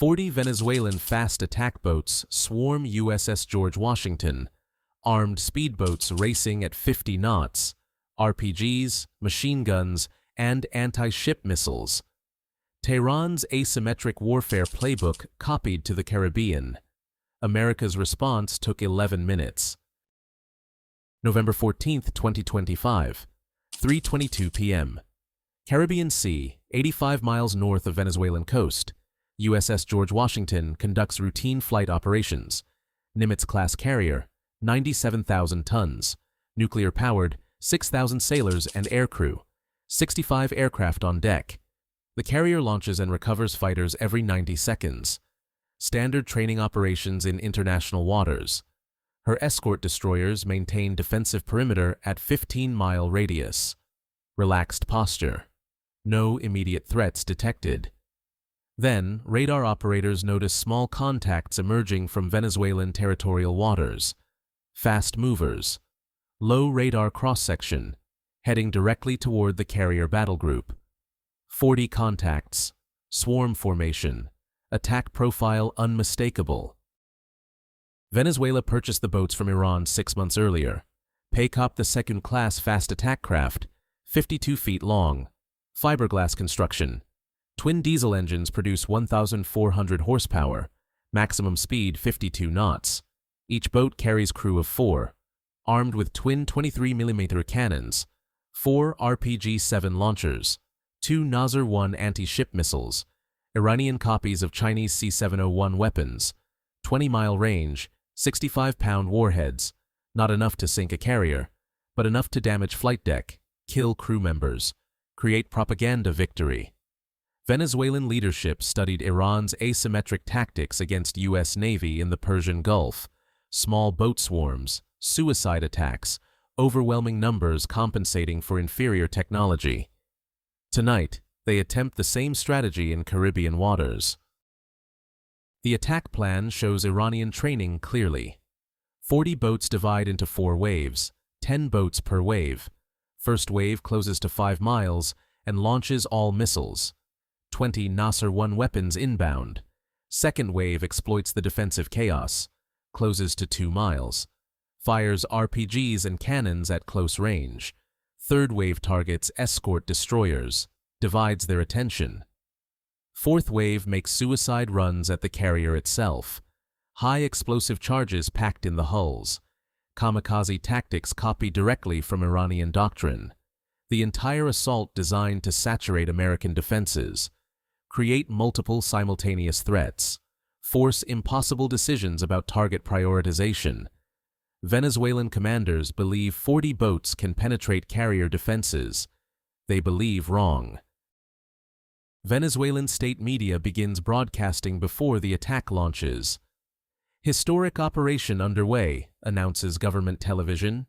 40 Venezuelan fast attack boats swarm USS George Washington, armed speedboats racing at 50 knots, RPGs, machine guns, and anti-ship missiles. Tehran's asymmetric warfare playbook copied to the Caribbean. America's response took 11 minutes. November 14, 2025, 3:22 p.m. Caribbean Sea, 85 miles north of Venezuelan coast. USS George Washington conducts routine flight operations. Nimitz-class carrier, 97,000 tons. Nuclear-powered, 6,000 sailors and aircrew. 65 aircraft on deck. The carrier launches and recovers fighters every 90 seconds. Standard training operations in international waters. Her escort destroyers maintain defensive perimeter at 15-mile radius. Relaxed posture. No immediate threats detected. Then, radar operators notice small contacts emerging from Venezuelan territorial waters. Fast movers. Low radar cross-section, heading directly toward the carrier battle group. 40 contacts. Swarm formation. Attack profile unmistakable. Venezuela purchased the boats from Iran 6 months earlier. Paycop the second-class fast attack craft, 52 feet long. Fiberglass construction. Twin diesel engines produce 1,400 horsepower. Maximum speed 52 knots. Each boat carries crew of 4. Armed with twin 23mm cannons. 4 RPG-7 launchers. 2 Nasr-1 anti-ship missiles. Iranian copies of Chinese C-701 weapons. 20-mile range. 65-pound warheads, not enough to sink a carrier, but enough to damage flight deck, kill crew members, create propaganda victory. Venezuelan leadership studied Iran's asymmetric tactics against U.S. Navy in the Persian Gulf, small boat swarms, suicide attacks, overwhelming numbers compensating for inferior technology. Tonight, they attempt the same strategy in Caribbean waters. The attack plan shows Iranian training clearly. 40 boats divide into 4 waves, 10 boats per wave. First wave closes to 5 miles and launches all missiles. 20 Nasr-1 weapons inbound. Second wave exploits the defensive chaos, closes to 2 miles. Fires RPGs and cannons at close range. Third wave targets escort destroyers, divides their attention. Fourth wave makes suicide runs at the carrier itself. High explosive charges packed in the hulls. Kamikaze tactics copied directly from Iranian doctrine. The entire assault designed to saturate American defenses. Create multiple simultaneous threats. Force impossible decisions about target prioritization. Venezuelan commanders believe 40 boats can penetrate carrier defenses. They believe wrong. Venezuelan state media begins broadcasting before the attack launches. Historic operation underway, announces government television.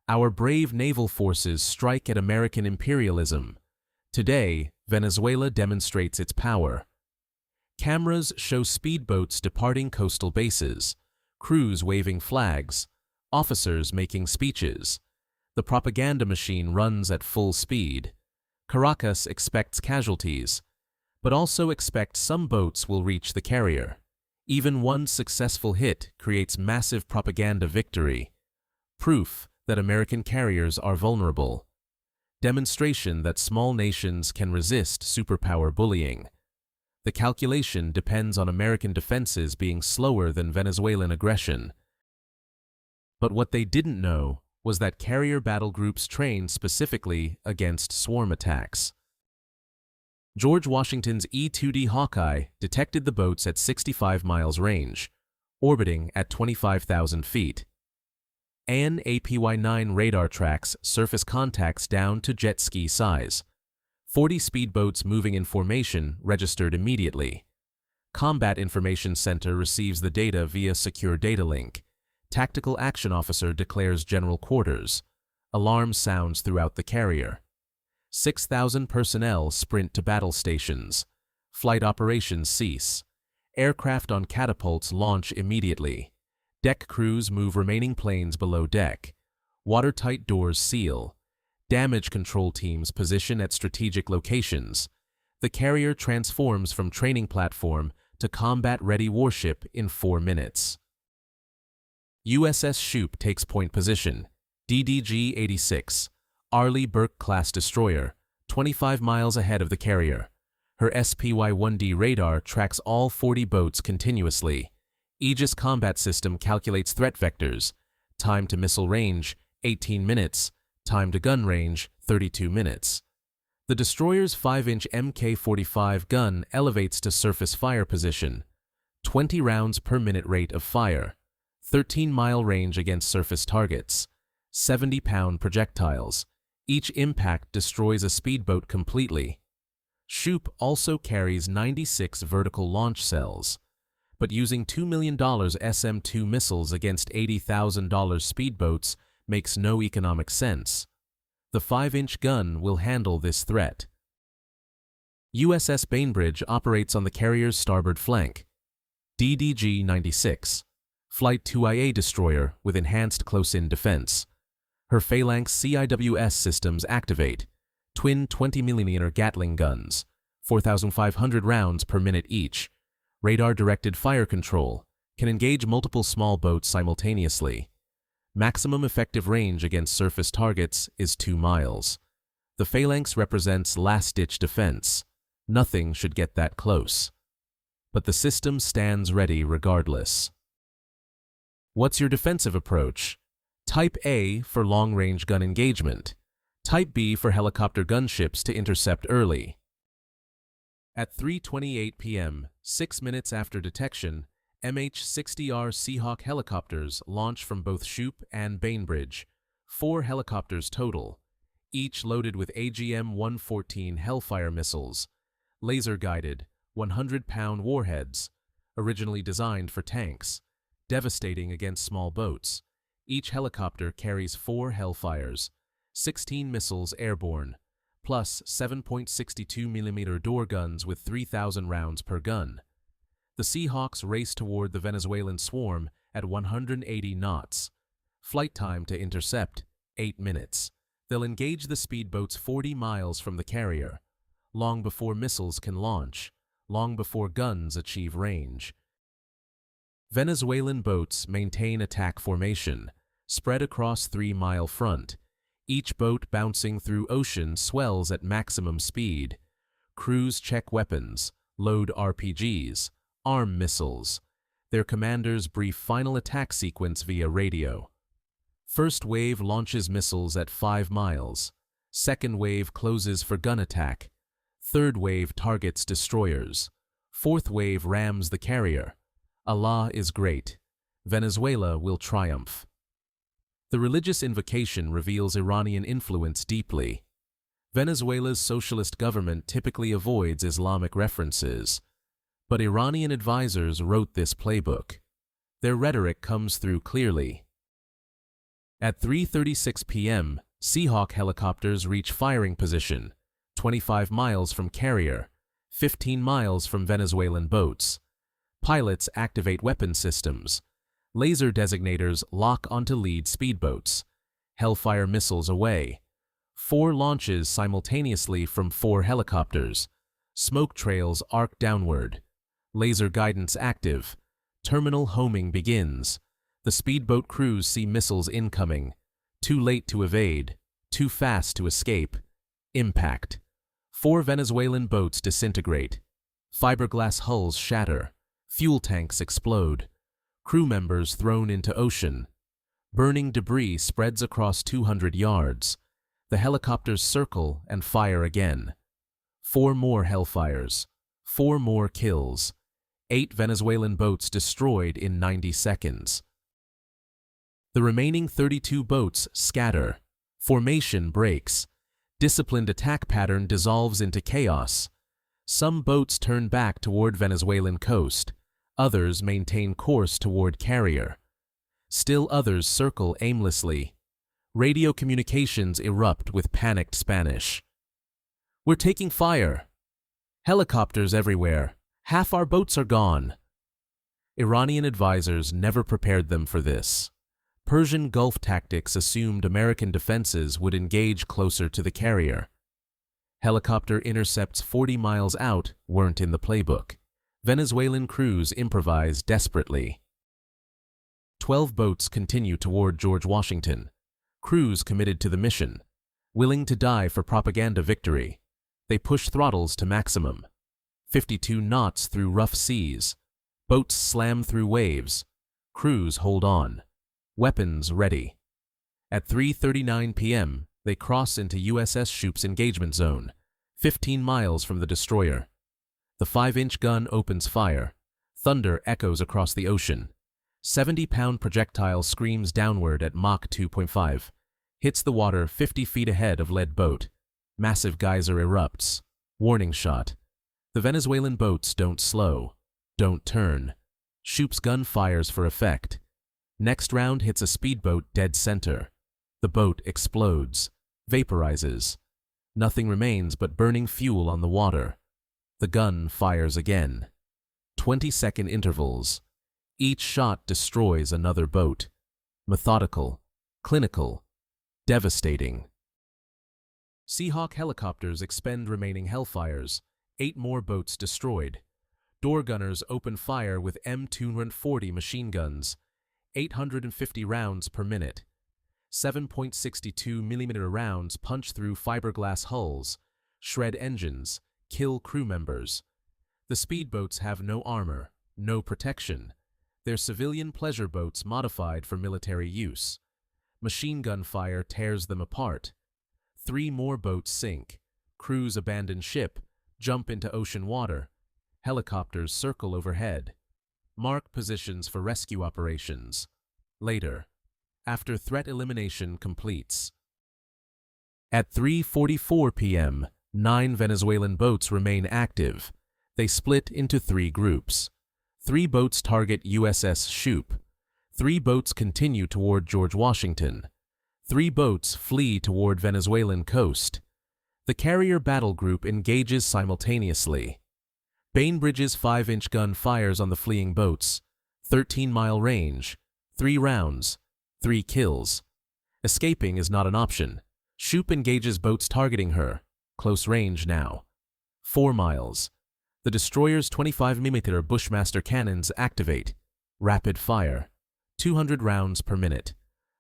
Our brave naval forces strike at American imperialism. Today, Venezuela demonstrates its power. Cameras show speedboats departing coastal bases, crews waving flags, officers making speeches. The propaganda machine runs at full speed. Caracas expects casualties, but also expects some boats will reach the carrier. Even one successful hit creates massive propaganda victory. Proof that American carriers are vulnerable. Demonstration that small nations can resist superpower bullying. The calculation depends on American defenses being slower than Venezuelan aggression. But what they didn't know was that carrier battle groups train specifically against swarm attacks. George Washington's E-2D Hawkeye detected the boats at 65 miles range, orbiting at 25,000 feet. An APY-9 radar tracks surface contacts down to jet ski size. 40 speedboats moving in formation registered immediately. Combat Information Center receives the data via secure data link. Tactical Action Officer declares general quarters. Alarm sounds throughout the carrier. 6,000 personnel sprint to battle stations. Flight operations cease. Aircraft on catapults launch immediately. Deck crews move remaining planes below deck. Watertight doors seal. Damage control teams position at strategic locations. The carrier transforms from training platform to combat-ready warship in 4 minutes. USS Shoup takes point position. DDG-86, Arleigh Burke-class destroyer, 25 miles ahead of the carrier. Her SPY-1D radar tracks all 40 boats continuously. Aegis combat system calculates threat vectors. Time to missile range, 18 minutes. Time to gun range, 32 minutes. The destroyer's 5-inch Mk-45 gun elevates to surface fire position. 20 rounds per minute rate of fire. 13-mile range against surface targets. 70-pound projectiles. Each impact destroys a speedboat completely. Shoup also carries 96 vertical launch cells. But using $2 million SM-2 missiles against $80,000 speedboats makes no economic sense. The 5-inch gun will handle this threat. USS Bainbridge operates on the carrier's starboard flank. DDG-96, Flight 2IA destroyer with enhanced close-in defense. Her Phalanx CIWS systems activate. Twin 20mm Gatling guns, 4,500 rounds per minute each. Radar-directed fire control, can engage multiple small boats simultaneously. Maximum effective range against surface targets is 2 miles. The Phalanx represents last-ditch defense. Nothing should get that close. But the system stands ready regardless. What's your defensive approach? Type A for long-range gun engagement. Type B for helicopter gunships to intercept early. At 3:28 p.m., 6 minutes after detection, MH-60R Seahawk helicopters launch from both Shoup and Bainbridge, 4 helicopters total, each loaded with AGM-114 Hellfire missiles, laser-guided, 100-pound warheads, originally designed for tanks, devastating against small boats. Each helicopter carries 4 Hellfires, 16 missiles airborne, plus 7.62mm door guns with 3,000 rounds per gun. The Seahawks race toward the Venezuelan swarm at 180 knots. Flight time to intercept, 8 minutes. They'll engage the speedboats 40 miles from the carrier, long before missiles can launch, long before guns achieve range. Venezuelan boats maintain attack formation, spread across 3-mile front. Each boat bouncing through ocean swells at maximum speed. Crews check weapons, load RPGs, arm missiles. Their commanders brief final attack sequence via radio. First wave launches missiles at 5 miles. Second wave closes for gun attack. Third wave targets destroyers. Fourth wave rams the carrier. Allah is great. Venezuela will triumph. The religious invocation reveals Iranian influence deeply. Venezuela's socialist government typically avoids Islamic references, but Iranian advisors wrote this playbook. Their rhetoric comes through clearly. At 3:36 p.m., Seahawk helicopters reach firing position, 25 miles from carrier, 15 miles from Venezuelan boats. Pilots activate weapon systems. Laser designators lock onto lead speedboats. Hellfire missiles away. 4 launches simultaneously from 4 helicopters. Smoke trails arc downward. Laser guidance active. Terminal homing begins. The speedboat crews see missiles incoming. Too late to evade. Too fast to escape. Impact. 4 Venezuelan boats disintegrate. Fiberglass hulls shatter. Fuel tanks explode. Crew members thrown into ocean. Burning debris spreads across 200 yards. The helicopters circle and fire again. 4 more Hellfires. 4 more kills. 8 Venezuelan boats destroyed in 90 seconds. The remaining 32 boats scatter. Formation breaks. Disciplined attack pattern dissolves into chaos. Some boats turn back toward Venezuelan coast. Others maintain course toward carrier. Still others circle aimlessly. Radio communications erupt with panicked Spanish. "We're taking fire. Helicopters everywhere. Half our boats are gone." Iranian advisors never prepared them for this. Persian Gulf tactics assumed American defenses would engage closer to the carrier. Helicopter intercepts 40 miles out weren't in the playbook. Venezuelan crews improvise desperately. 12 boats continue toward George Washington, crews committed to the mission, willing to die for propaganda victory. They push throttles to maximum. 52 knots through rough seas. Boats slam through waves. Crews hold on. Weapons ready. At 3:39 p.m., they cross into USS Shoup's engagement zone, 15 miles from the destroyer. The 5-inch gun opens fire. Thunder echoes across the ocean. 70-pound projectile screams downward at Mach 2.5. Hits the water 50 feet ahead of lead boat. Massive geyser erupts. Warning shot. The Venezuelan boats don't slow. Don't turn. Shoup's gun fires for effect. Next round hits a speedboat dead center. The boat explodes. Vaporizes. Nothing remains but burning fuel on the water. The gun fires again. 20-second intervals. Each shot destroys another boat. Methodical. Clinical. Devastating. Seahawk helicopters expend remaining Hellfires. 8 more boats destroyed. Door gunners open fire with M240 machine guns. 850 rounds per minute. 7.62 mm rounds punch through fiberglass hulls, shred engines, kill crew members. The speedboats have no armor, no protection. They're civilian pleasure boats modified for military use. Machine gun fire tears them apart. 3 more boats sink. Crews abandon ship, jump into ocean water. Helicopters circle overhead. Mark positions for rescue operations. Later, after threat elimination completes. At 3:44 p.m., 9 Venezuelan boats remain active. They split into 3 groups. 3 boats target USS Shoop. 3 boats continue toward George Washington. 3 boats flee toward Venezuelan coast. The carrier battle group engages simultaneously. Bainbridge's 5-inch gun fires on the fleeing boats. 13-mile range. 3 rounds. 3 kills. Escaping is not an option. Shoop engages boats targeting her. Close range now. 4 miles. The destroyer's 25mm Bushmaster cannons activate. Rapid fire. 200 rounds per minute.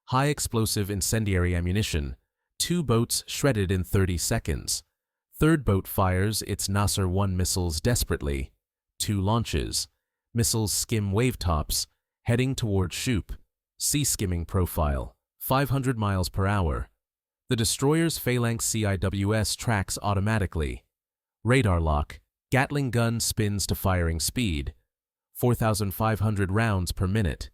High explosive incendiary ammunition. 2 boats shredded in 30 seconds. Third boat fires its Nasser 1 missiles desperately. 2 launches. Missiles skim wavetops, heading toward Shoop. Sea skimming profile. 500 miles per hour. The destroyer's Phalanx CIWS tracks automatically. Radar lock. Gatling gun spins to firing speed. 4,500 rounds per minute.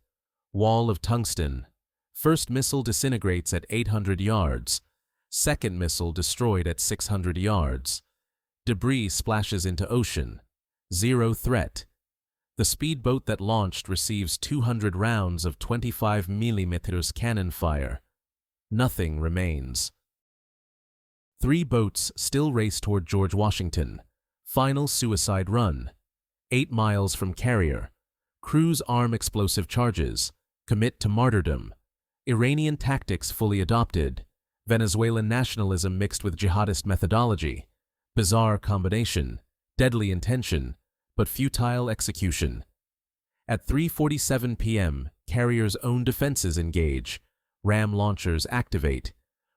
Wall of tungsten. First missile disintegrates at 800 yards. Second missile destroyed at 600 yards. Debris splashes into ocean. 0 threat. The speedboat that launched receives 200 rounds of 25mm cannon fire. Nothing remains. 3 boats still race toward George Washington. Final suicide run. 8 miles from carrier. Crews arm explosive charges. Commit to martyrdom. Iranian tactics fully adopted. Venezuelan nationalism mixed with jihadist methodology. Bizarre combination. Deadly intention, but futile execution. At 3:47 p.m., carrier's own defenses engage. Ram launchers activate.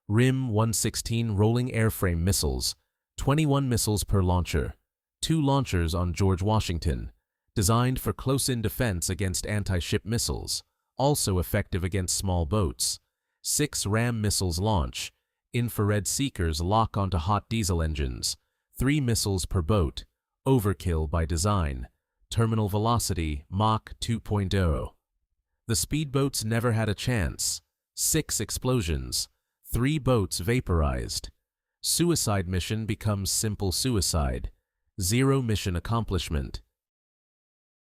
RIM 116 rolling airframe missiles. 21 missiles per launcher. 2 launchers on George Washington. Designed for close-in defense against anti-ship missiles. Also effective against small boats. 6 Ram missiles launch. Infrared seekers lock onto hot diesel engines. 3 missiles per boat. Overkill by design. Terminal velocity Mach 2.0. The speedboats never had a chance. 6 explosions. 3 boats vaporized. Suicide mission becomes simple suicide. 0 mission accomplishment.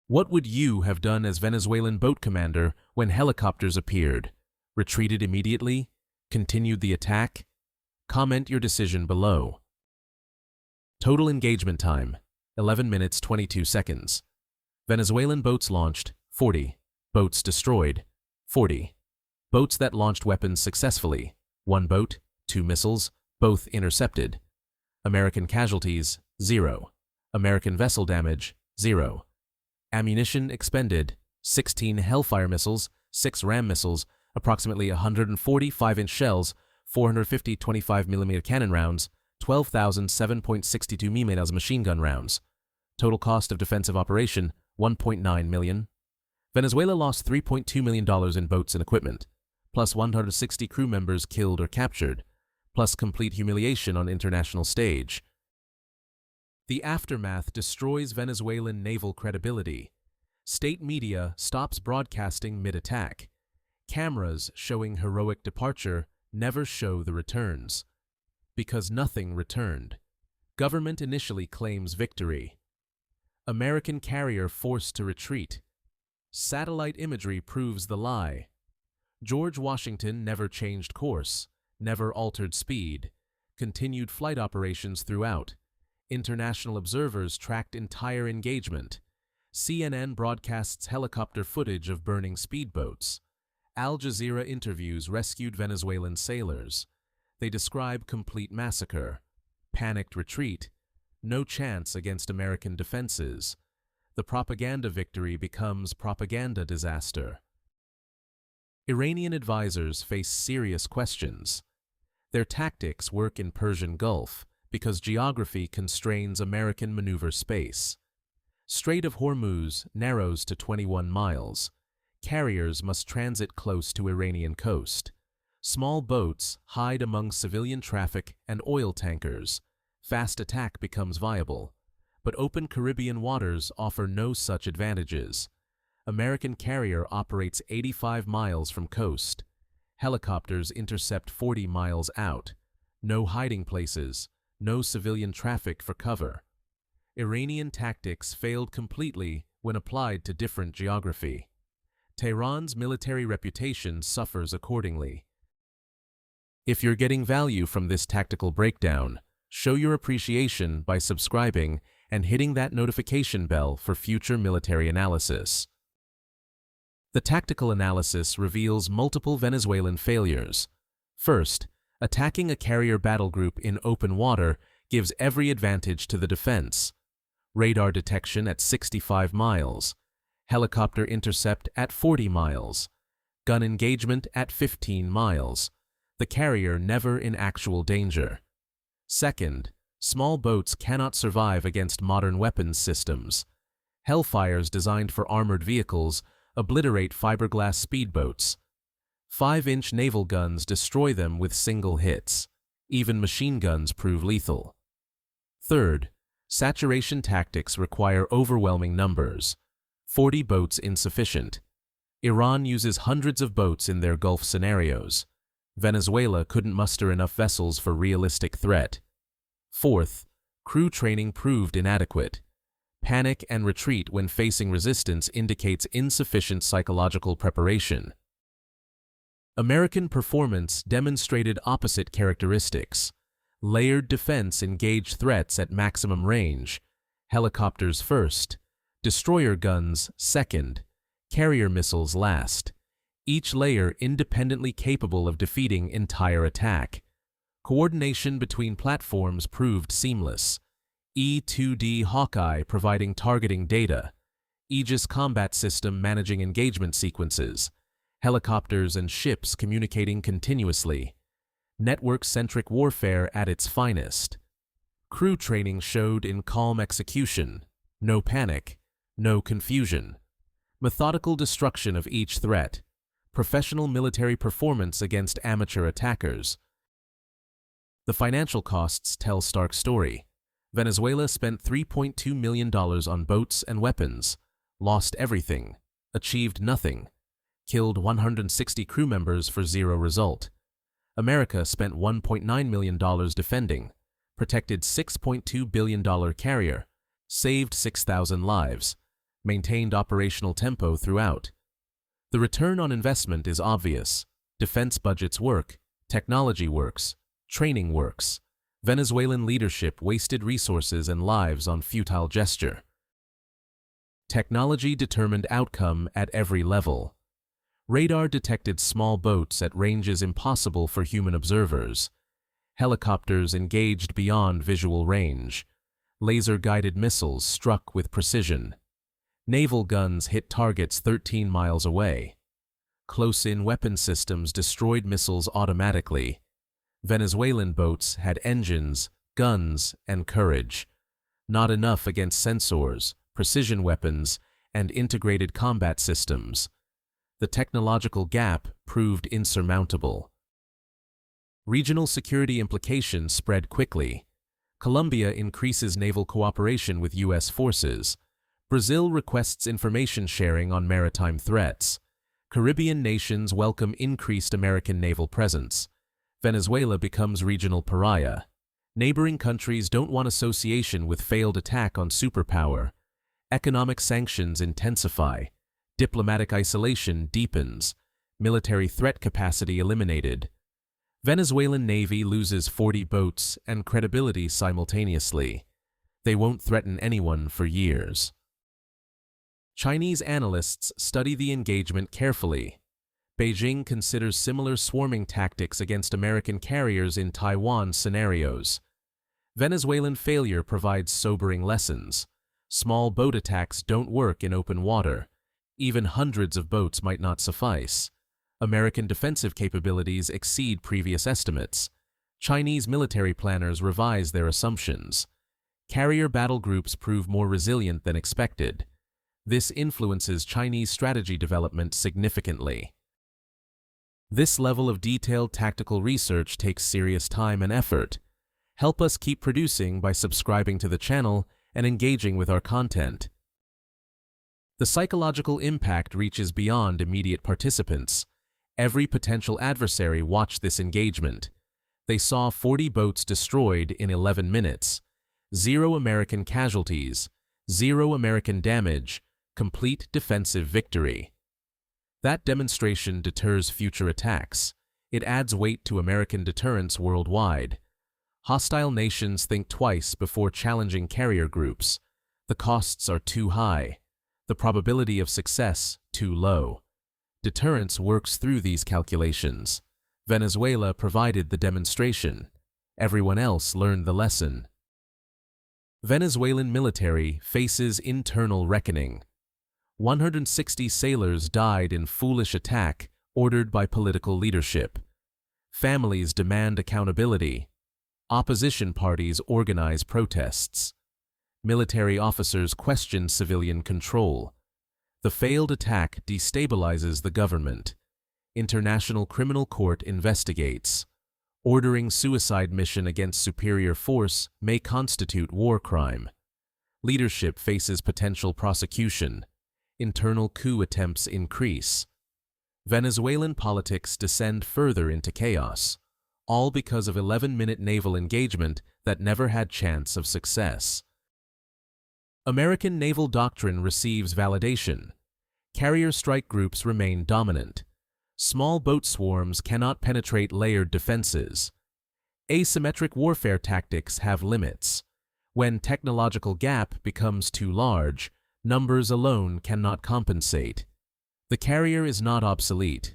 What would you have done as Venezuelan boat commander when helicopters appeared? Retreated immediately? Continued the attack? Comment your decision below. Total engagement time, 11 minutes 22 seconds. Venezuelan boats launched, 40. Boats destroyed, 40. Boats that launched weapons successfully, 1 boat, 2 missiles, both intercepted. American casualties, 0. American vessel damage, 0. Ammunition expended: 16 Hellfire missiles, 6 Ram missiles, approximately 140 5-inch shells, 450 25mm cannon rounds, 12,000 7.62 mm machine gun rounds. Total cost of defensive operation, $1.9 million. Venezuela lost $3.2 million in boats and equipment, plus 160 crew members killed or captured, plus complete humiliation on international stage. The aftermath destroys Venezuelan naval credibility. State media stops broadcasting mid-attack. Cameras showing heroic departure never show the returns. Because nothing returned. Government initially claims victory. American carrier forced to retreat. Satellite imagery proves the lie. George Washington never changed course, never altered speed, continued flight operations throughout. International observers tracked entire engagement. CNN broadcasts helicopter footage of burning speedboats. Al Jazeera interviews rescued Venezuelan sailors. They describe complete massacre, panicked retreat, no chance against American defenses. The propaganda victory becomes propaganda disaster. Iranian advisors face serious questions. Their tactics work in Persian Gulf because geography constrains American maneuver space. Strait of Hormuz narrows to 21 miles. Carriers must transit close to Iranian coast. Small boats hide among civilian traffic and oil tankers. Fast attack becomes viable. But open Caribbean waters offer no such advantages. American carrier operates 85 miles from coast. Helicopters intercept 40 miles out. No hiding places, no civilian traffic for cover. Iranian tactics failed completely when applied to different geography. Tehran's military reputation suffers accordingly. If you're getting value from this tactical breakdown, show your appreciation by subscribing and hitting that notification bell for future military analysis. The tactical analysis reveals multiple Venezuelan failures. First, attacking a carrier battle group in open water gives every advantage to the defense. Radar detection at 65 miles. Helicopter intercept at 40 miles. Gun engagement at 15 miles. The carrier never in actual danger. Second, small boats cannot survive against modern weapons systems. Hellfires designed for armored vehicles obliterate fiberglass speedboats. 5-inch naval guns destroy them with single hits. Even machine guns prove lethal. Third, saturation tactics require overwhelming numbers. 40 boats insufficient. Iran uses hundreds of boats in their Gulf scenarios. Venezuela couldn't muster enough vessels for realistic threat. Fourth, crew training proved inadequate. Panic and retreat when facing resistance indicates insufficient psychological preparation. American performance demonstrated opposite characteristics. Layered defense engaged threats at maximum range. Helicopters first. Destroyer guns second. Carrier missiles last. Each layer independently capable of defeating entire attack. Coordination between platforms proved seamless. E-2D Hawkeye providing targeting data. Aegis combat system managing engagement sequences. Helicopters and ships communicating continuously. Network-centric warfare at its finest. Crew training showed in calm execution. No panic. No confusion. Methodical destruction of each threat. Professional military performance against amateur attackers. The financial costs tell stark story. Venezuela spent $3.2 million on boats and weapons, lost everything, achieved nothing, killed 160 crew members for zero result. America spent $1.9 million defending, protected $6.2 billion carrier, saved 6,000 lives, maintained operational tempo throughout. The return on investment is obvious. Defense budgets work, technology works, training works. Venezuelan leadership wasted resources and lives on futile gesture. Technology determined outcome at every level. Radar detected small boats at ranges impossible for human observers. Helicopters engaged beyond visual range. Laser-guided missiles struck with precision. Naval guns hit targets 13 miles away. Close-in weapon systems destroyed missiles automatically. Venezuelan boats had engines, guns, and courage. Not enough against sensors, precision weapons, and integrated combat systems. The technological gap proved insurmountable. Regional security implications spread quickly. Colombia increases naval cooperation with U.S. forces. Brazil requests information sharing on maritime threats. Caribbean nations welcome increased American naval presence. Venezuela becomes regional pariah. Neighboring countries don't want association with failed attack on superpower. Economic sanctions intensify. Diplomatic isolation deepens. Military threat capacity eliminated. Venezuelan Navy loses 40 boats and credibility simultaneously. They won't threaten anyone for years. Chinese analysts study the engagement carefully. Beijing considers similar swarming tactics against American carriers in Taiwan scenarios. Venezuelan failure provides sobering lessons. Small boat attacks don't work in open water. Even hundreds of boats might not suffice. American defensive capabilities exceed previous estimates. Chinese military planners revise their assumptions. Carrier battle groups prove more resilient than expected. This influences Chinese strategy development significantly. This level of detailed tactical research takes serious time and effort. Help us keep producing by subscribing to the channel and engaging with our content. The psychological impact reaches beyond immediate participants. Every potential adversary watched this engagement. They saw 40 boats destroyed in 11 minutes. 0 American casualties, 0 American damage, complete defensive victory. That demonstration deters future attacks. It adds weight to American deterrence worldwide. Hostile nations think twice before challenging carrier groups. The costs are too high. The probability of success too low. Deterrence works through these calculations. Venezuela provided the demonstration. Everyone else learned the lesson. Venezuelan military faces internal reckoning. 160 sailors died in foolish attack ordered by political leadership. Families demand accountability. Opposition parties organize protests. Military officers question civilian control. The failed attack destabilizes the government. International Criminal Court investigates. Ordering suicide mission against superior force may constitute war crime. Leadership faces potential prosecution. Internal coup attempts increase. Venezuelan politics descend further into chaos, all because of 11-minute naval engagement that never had chance of success. American naval doctrine receives validation. Carrier strike groups remain dominant. Small boat swarms cannot penetrate layered defenses. Asymmetric warfare tactics have limits. When technological gap becomes too large, numbers alone cannot compensate. The carrier is not obsolete,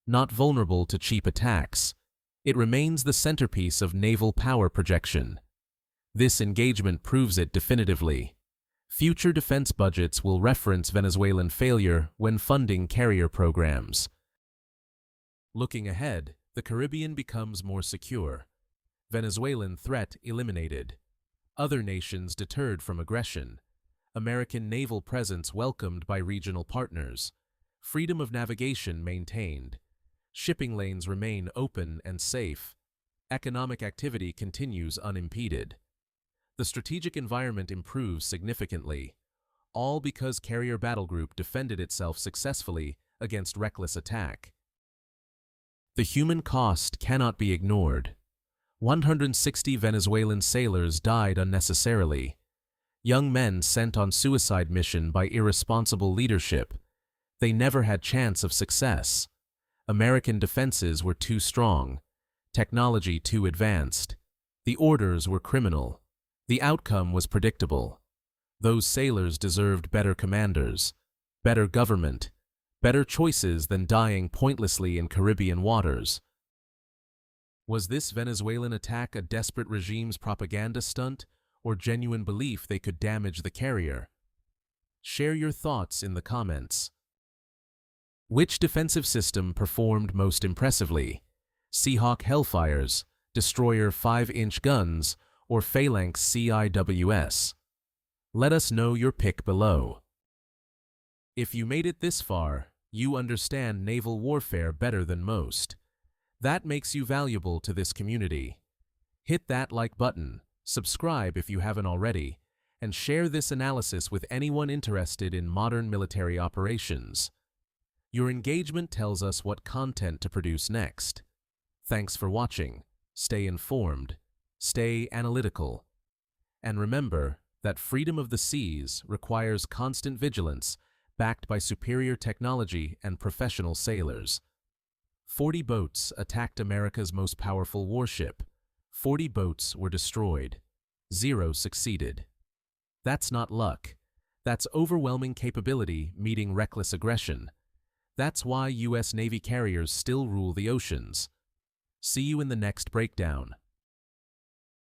not vulnerable to cheap attacks. It remains the centerpiece of naval power projection. This engagement proves it definitively. Future defense budgets will reference Venezuelan failure when funding carrier programs. Looking ahead, the Caribbean becomes more secure. Venezuelan threat eliminated. Other nations deterred from aggression. American naval presence welcomed by regional partners. Freedom of navigation maintained. Shipping lanes remain open and safe. Economic activity continues unimpeded. The strategic environment improves significantly, all because Carrier Battle Group defended itself successfully against reckless attack. The human cost cannot be ignored. 160 Venezuelan sailors died unnecessarily. Young men sent on suicide mission by irresponsible leadership. They never had chance of success. American defenses were too strong. Technology too advanced. The orders were criminal. The outcome was predictable. Those sailors deserved better commanders, better government, better choices than dying pointlessly in Caribbean waters. Was this Venezuelan attack a desperate regime's propaganda stunt, or genuine belief they could damage the carrier? Share your thoughts in the comments. Which defensive system performed most impressively? Seahawk Hellfires, Destroyer 5-inch guns, or Phalanx CIWS? Let us know your pick below. If you made it this far, you understand naval warfare better than most. That makes you valuable to this community. Hit that like button, subscribe if you haven't already, and share this analysis with anyone interested in modern military operations. Your engagement tells us what content to produce next. Thanks for watching. Stay informed, stay analytical, and remember that freedom of the seas requires constant vigilance backed by superior technology and professional sailors. 40 boats attacked America's most powerful warship. 40 boats were destroyed. 0 succeeded. That's not luck. That's overwhelming capability meeting reckless aggression. That's why U.S. Navy carriers still rule the oceans. See you in the next breakdown.